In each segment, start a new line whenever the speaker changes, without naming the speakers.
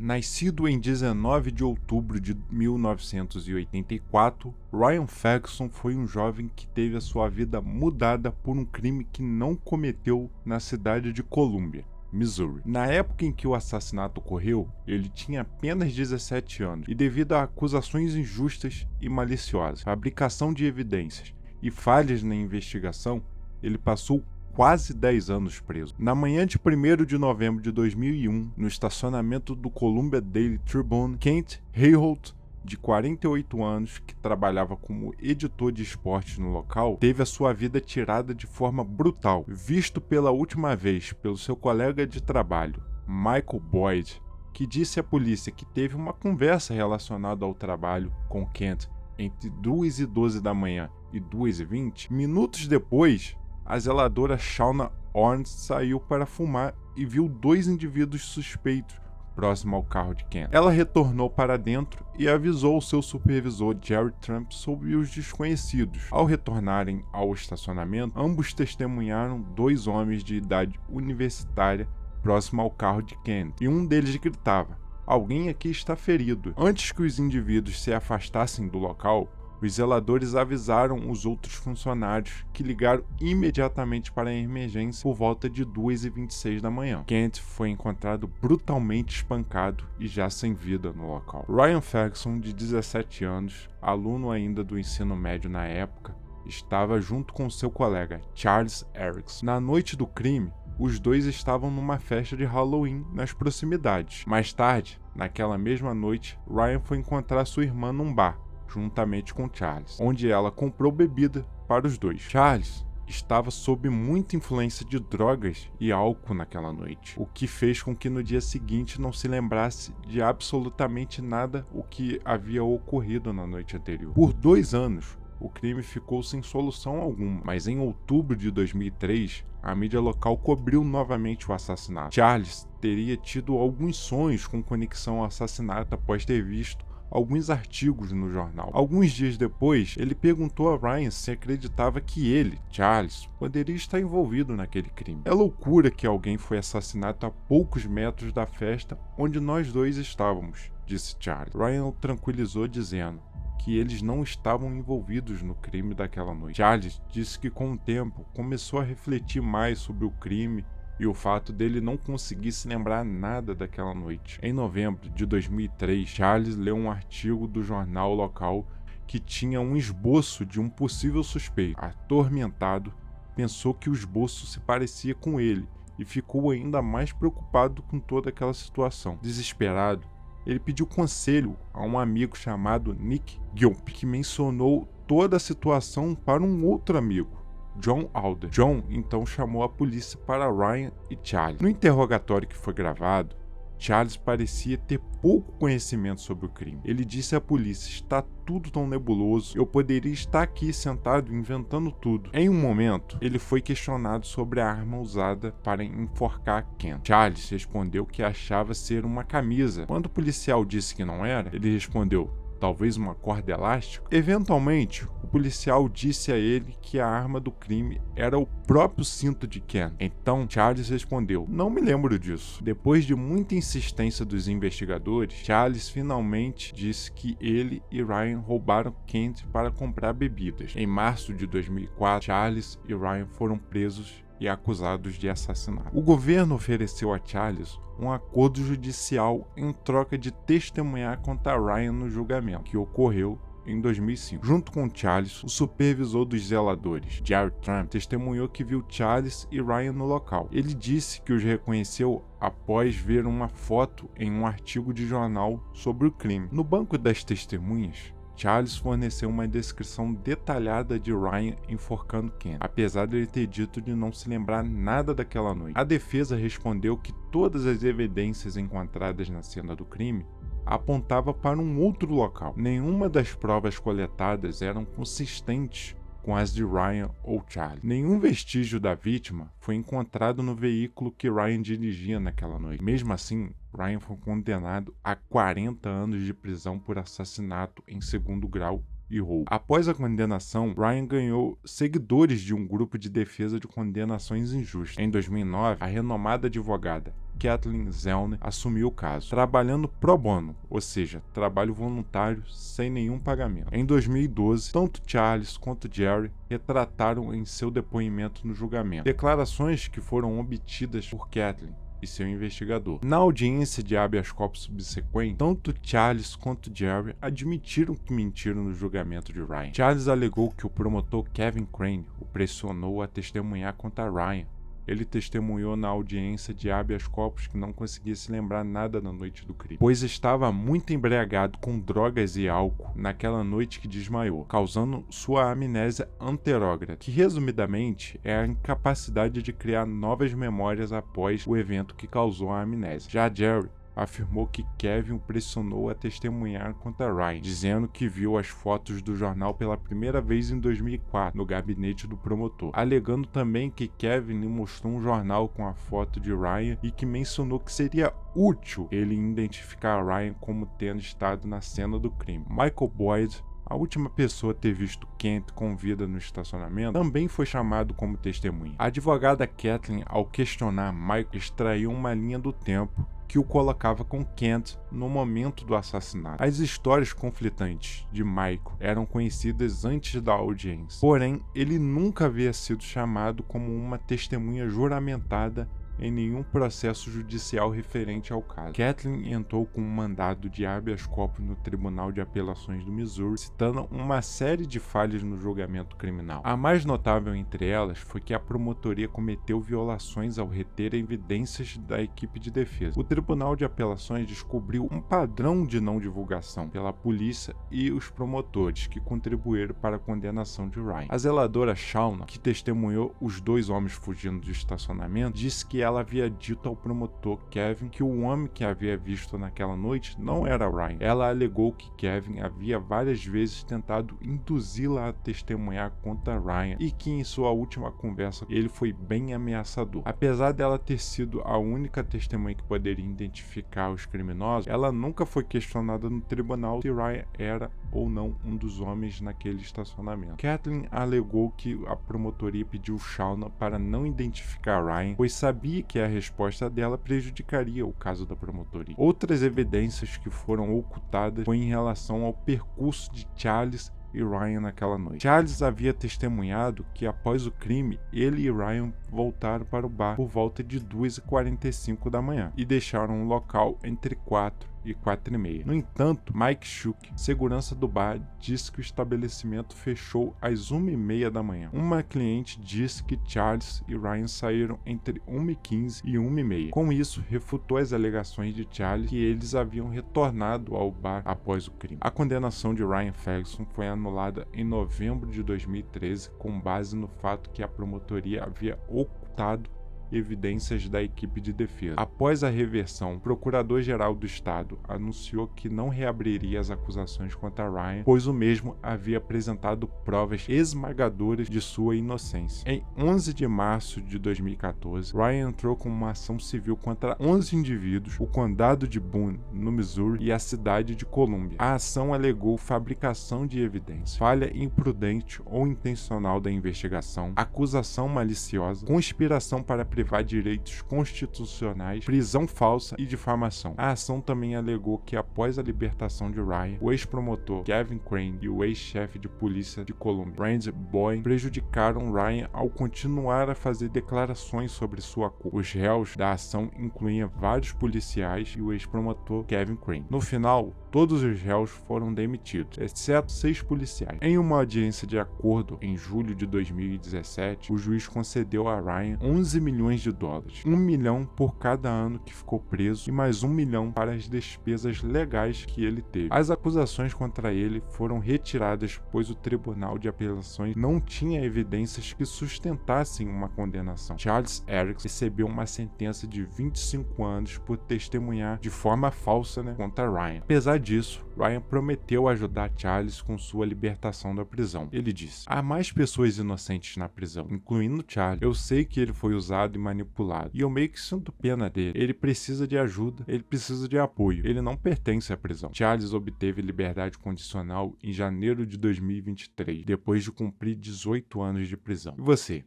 Nascido em 19 de outubro de 1984, Ryan Ferguson foi um jovem que teve a sua vida mudada por um crime que não cometeu na cidade de Columbia, Missouri. Na época em que o assassinato ocorreu, ele tinha apenas 17 anos e, devido a acusações injustas e maliciosas, fabricação de evidências e falhas na investigação, ele passou quase 10 anos preso. Na manhã de 1º de novembro de 2001, no estacionamento do Columbia Daily Tribune, Kent Hayholt, de 48 anos, que trabalhava como editor de esportes no local, teve a sua vida tirada de forma brutal, visto pela última vez pelo seu colega de trabalho, Michael Boyd, que disse à polícia que teve uma conversa relacionada ao trabalho com Kent entre 2h12 da manhã e 2h20. Minutos depois, a zeladora Shauna Orns saiu para fumar e viu 2 indivíduos suspeitos próximo ao carro de Kent. Ela retornou para dentro e avisou seu supervisor Jerry Trump sobre os desconhecidos. Ao retornarem ao estacionamento, ambos testemunharam 2 homens de idade universitária próximo ao carro de Kent, e um deles gritava: "Alguém aqui está ferido." Antes que os indivíduos se afastassem do local, os zeladores avisaram os outros funcionários, que ligaram imediatamente para a emergência por volta de 2h26 da manhã. Kent foi encontrado brutalmente espancado e já sem vida no local. Ryan Ferguson, de 17 anos, aluno ainda do ensino médio na época, estava junto com seu colega Charles Erickson. Na noite do crime, os dois estavam numa festa de Halloween nas proximidades. Mais tarde, naquela mesma noite, Ryan foi encontrar sua irmã num bar, juntamente com Charles, onde ela comprou bebida para os dois. Charles estava sob muita influência de drogas e álcool naquela noite, o que fez com que no dia seguinte não se lembrasse de absolutamente nada o que havia ocorrido na noite anterior. Por 2 anos, o crime ficou sem solução alguma, mas em outubro de 2003, a mídia local cobriu novamente o assassinato. Charles teria tido alguns sonhos com conexão ao assassinato após ter visto alguns artigos no jornal. Alguns dias depois, ele perguntou a Ryan se acreditava que ele, Charles, poderia estar envolvido naquele crime. "É loucura que alguém foi assassinado a poucos metros da festa onde nós dois estávamos", disse Charles. Ryan o tranquilizou dizendo que eles não estavam envolvidos no crime daquela noite. Charles disse que com o tempo começou a refletir mais sobre o crime e o fato dele não conseguir se lembrar nada daquela noite. Em novembro de 2003, Charles leu um artigo do jornal local que tinha um esboço de um possível suspeito. Atormentado, pensou que o esboço se parecia com ele e ficou ainda mais preocupado com toda aquela situação. Desesperado, ele pediu conselho a um amigo chamado Nick Gilp, que mencionou toda a situação para um outro amigo, John Alder. John então chamou a polícia para Ryan e Charles. No interrogatório que foi gravado, Charles parecia ter pouco conhecimento sobre o crime. Ele disse à polícia: "Está tudo tão nebuloso, eu poderia estar aqui sentado inventando tudo." Em um momento, ele foi questionado sobre a arma usada para enforcar Kent. Charles respondeu que achava ser uma camisa. Quando o policial disse que não era, ele respondeu: "Talvez uma corda elástica?" Eventualmente, o policial disse a ele que a arma do crime era o próprio cinto de Kent. Então, Charles respondeu: "Não me lembro disso." Depois de muita insistência dos investigadores, Charles finalmente disse que ele e Ryan roubaram Kent para comprar bebidas. Em março de 2004, Charles e Ryan foram presos e acusados de assassinato. O governo ofereceu a Charles um acordo judicial em troca de testemunhar contra Ryan no julgamento, que ocorreu em 2005. Junto com Charles, o supervisor dos zeladores, Jerry Trump, testemunhou que viu Charles e Ryan no local. Ele disse que os reconheceu após ver uma foto em um artigo de jornal sobre o crime. No banco das testemunhas, Charles forneceu uma descrição detalhada de Ryan enforcando Kent, apesar de ele ter dito de não se lembrar nada daquela noite. A defesa respondeu que todas as evidências encontradas na cena do crime apontava para um outro local. Nenhuma das provas coletadas eram consistentes com as de Ryan ou Charles. Nenhum vestígio da vítima foi encontrado no veículo que Ryan dirigia naquela noite. Mesmo assim, Ryan foi condenado a 40 anos de prisão por assassinato em segundo grau e roubo. Após a condenação, Ryan ganhou seguidores de um grupo de defesa de condenações injustas. Em 2009, a renomada advogada Kathleen Zellner assumiu o caso, trabalhando pro bono, ou seja, trabalho voluntário sem nenhum pagamento. Em 2012, tanto Charles quanto Jerry retrataram em seu depoimento no julgamento declarações que foram obtidas por Kathleen e seu investigador. Na audiência de habeas corpus subsequente, tanto Charles quanto Jerry admitiram que mentiram no julgamento de Ryan. Charles alegou que o promotor Kevin Crane o pressionou a testemunhar contra Ryan. Ele testemunhou na audiência de habeas corpus que não conseguia se lembrar nada na noite do crime, pois estava muito embriagado com drogas e álcool naquela noite que desmaiou, causando sua amnésia anterógrada, que resumidamente é a incapacidade de criar novas memórias após o evento que causou a amnésia. Já Jerry afirmou que Kevin o pressionou a testemunhar contra Ryan, dizendo que viu as fotos do jornal pela primeira vez em 2004 no gabinete do promotor, alegando também que Kevin lhe mostrou um jornal com a foto de Ryan e que mencionou que seria útil ele identificar Ryan como tendo estado na cena do crime. Michael Boyd, a última pessoa a ter visto Kent com vida no estacionamento, também foi chamado como testemunha. A advogada Kathleen, ao questionar Michael, extraiu uma linha do tempo que o colocava com Kent no momento do assassinato. As histórias conflitantes de Michael eram conhecidas antes da audiência, porém ele nunca havia sido chamado como uma testemunha juramentada em nenhum processo judicial referente ao caso. Kathleen entrou com um mandado de habeas corpus no Tribunal de Apelações do Missouri, citando uma série de falhas no julgamento criminal. A mais notável entre elas foi que a promotoria cometeu violações ao reter evidências da equipe de defesa. O Tribunal de Apelações descobriu um padrão de não divulgação pela polícia e os promotores que contribuíram para a condenação de Ryan. A zeladora Shauna, que testemunhou os dois homens fugindo do estacionamento, disse que ela havia dito ao promotor Kevin que o homem que havia visto naquela noite não era Ryan. Ela alegou que Kevin havia várias vezes tentado induzi-la a testemunhar contra Ryan e que em sua última conversa ele foi bem ameaçador. Apesar dela ter sido a única testemunha que poderia identificar os criminosos, ela nunca foi questionada no tribunal se Ryan era ou não um dos homens naquele estacionamento. Kathleen alegou que a promotoria pediu Shauna para não identificar Ryan, pois sabia que a resposta dela prejudicaria o caso da promotoria. Outras evidências que foram ocultadas foi em relação ao percurso de Charles e Ryan naquela noite. Charles havia testemunhado que após o crime, ele e Ryan voltaram para o bar por volta de 2h45 da manhã e deixaram o local entre 4 e 4h30. No entanto, Mike Shook, segurança do bar, disse que o estabelecimento fechou às 1h30 da manhã. Uma cliente disse que Charles e Ryan saíram entre 1h15 e 1h30. Com isso, refutou as alegações de Charles que eles haviam retornado ao bar após o crime. A condenação de Ryan Ferguson foi anulada em novembro de 2013 com base no fato que a promotoria havia ocultado evidências da equipe de defesa. Após a reversão, o Procurador-Geral do Estado anunciou que não reabriria as acusações contra Ryan, pois o mesmo havia apresentado provas esmagadoras de sua inocência. Em 11 de março de 2014, Ryan entrou com uma ação civil contra 11 indivíduos, o condado de Boone, no Missouri, e a cidade de Columbia. A ação alegou fabricação de evidência, falha imprudente ou intencional da investigação, acusação maliciosa, conspiração para privar direitos constitucionais, prisão falsa e difamação. A ação também alegou que após a libertação de Ryan, o ex-promotor Kevin Crane e o ex-chefe de polícia de Columbia, Randy Boyd, prejudicaram Ryan ao continuar a fazer declarações sobre sua culpa. Os réus da ação incluíam vários policiais e o ex-promotor Kevin Crane. No final, todos os réus foram demitidos, exceto 6 policiais. Em uma audiência de acordo em julho de 2017, o juiz concedeu a Ryan 11 milhões de dólares, 1 milhão por cada ano que ficou preso e mais 1 milhão para as despesas legais que ele teve. As acusações contra ele foram retiradas, pois o Tribunal de Apelações não tinha evidências que sustentassem uma condenação. Charles Erickson recebeu uma sentença de 25 anos por testemunhar de forma falsa, contra Ryan. Apesar disso, Ryan prometeu ajudar Charles com sua libertação da prisão. Ele disse: "Há mais pessoas inocentes na prisão, incluindo Charles. Eu sei que ele foi usado e manipulado, e eu meio que sinto pena dele. Ele precisa de ajuda, ele precisa de apoio. Ele não pertence à prisão." Charles obteve liberdade condicional em janeiro de 2023, depois de cumprir 18 anos de prisão. E você?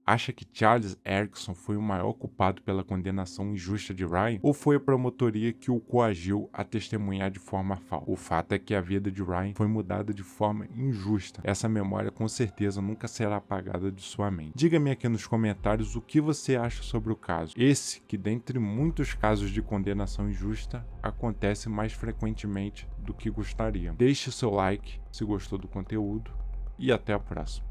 Acha que Charles Erickson foi o maior culpado pela condenação injusta de Ryan? Ou foi a promotoria que o coagiu a testemunhar de forma falsa? O fato é que a vida de Ryan foi mudada de forma injusta. Essa memória com certeza nunca será apagada de sua mente. Diga-me aqui nos comentários o que você acha sobre o caso. Esse que, dentre muitos casos de condenação injusta, acontece mais frequentemente do que gostaria. Deixe seu like se gostou do conteúdo e até a próxima.